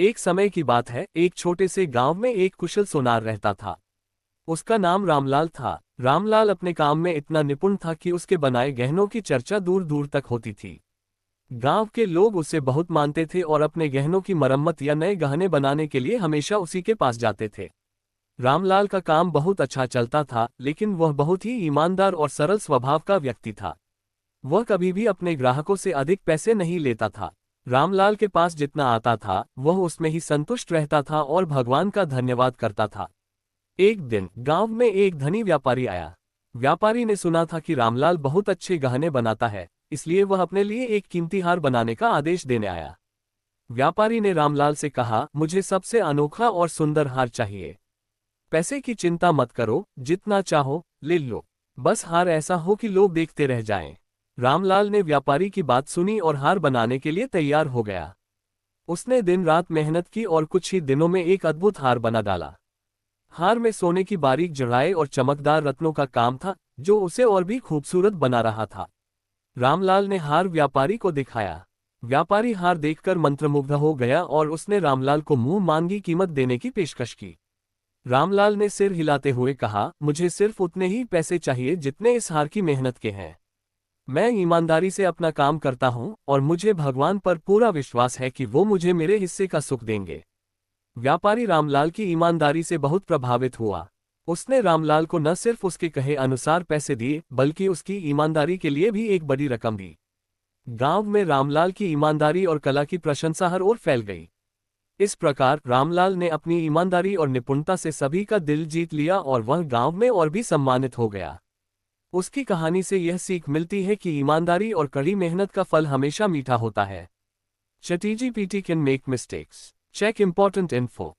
एक समय की बात है, एक छोटे से गांव में एक कुशल सोनार रहता था। उसका नाम रामलाल था। रामलाल अपने काम में इतना निपुण था कि उसके बनाए गहनों की चर्चा दूर दूर तक होती थी। गांव के लोग उसे बहुत मानते थे और अपने गहनों की मरम्मत या नए गहने बनाने के लिए हमेशा उसी के पास जाते थे। रामलाल का काम बहुत अच्छा चलता था, लेकिन वह बहुत ही ईमानदार और सरल स्वभाव का व्यक्ति था। वह कभी भी अपने ग्राहकों से अधिक पैसे नहीं लेता था। रामलाल के पास जितना आता था वह उसमें ही संतुष्ट रहता था और भगवान का धन्यवाद करता था। एक दिन गांव में एक धनी व्यापारी आया। व्यापारी ने सुना था कि रामलाल बहुत अच्छे गहने बनाता है, इसलिए वह अपने लिए एक कीमती हार बनाने का आदेश देने आया। व्यापारी ने रामलाल से कहा, मुझे सबसे अनोखा और सुंदर हार चाहिए। पैसे की चिंता मत करो, जितना चाहो ले लो, बस हार ऐसा हो कि लोग देखते रह जाएं। रामलाल ने व्यापारी की बात सुनी और हार बनाने के लिए तैयार हो गया। उसने दिन रात मेहनत की और कुछ ही दिनों में एक अद्भुत हार बना डाला। हार में सोने की बारीक जड़ाई और चमकदार रत्नों का काम था, जो उसे और भी खूबसूरत बना रहा था। रामलाल ने हार व्यापारी को दिखाया। व्यापारी हार देखकर मंत्रमुग्ध हो गया और उसने रामलाल को मुंह मांगी कीमत देने की पेशकश की। रामलाल ने सिर हिलाते हुए कहा, मुझे सिर्फ उतने ही पैसे चाहिए जितने इस हार की मेहनत के हैं। मैं ईमानदारी से अपना काम करता हूं और मुझे भगवान पर पूरा विश्वास है कि वो मुझे मेरे हिस्से का सुख देंगे। व्यापारी रामलाल की ईमानदारी से बहुत प्रभावित हुआ। उसने रामलाल को न सिर्फ उसके कहे अनुसार पैसे दिए, बल्कि उसकी ईमानदारी के लिए भी एक बड़ी रकम दी। गांव में रामलाल की ईमानदारी और कला की प्रशंसा हर ओर फैल गई। इस प्रकार रामलाल ने अपनी ईमानदारी और निपुणता से सभी का दिल जीत लिया और वह गांव में और भी सम्मानित हो गया। उसकी कहानी से यह सीख मिलती है कि ईमानदारी और कड़ी मेहनत का फल हमेशा मीठा होता है। ChatGPT can make mistakes. Check important info.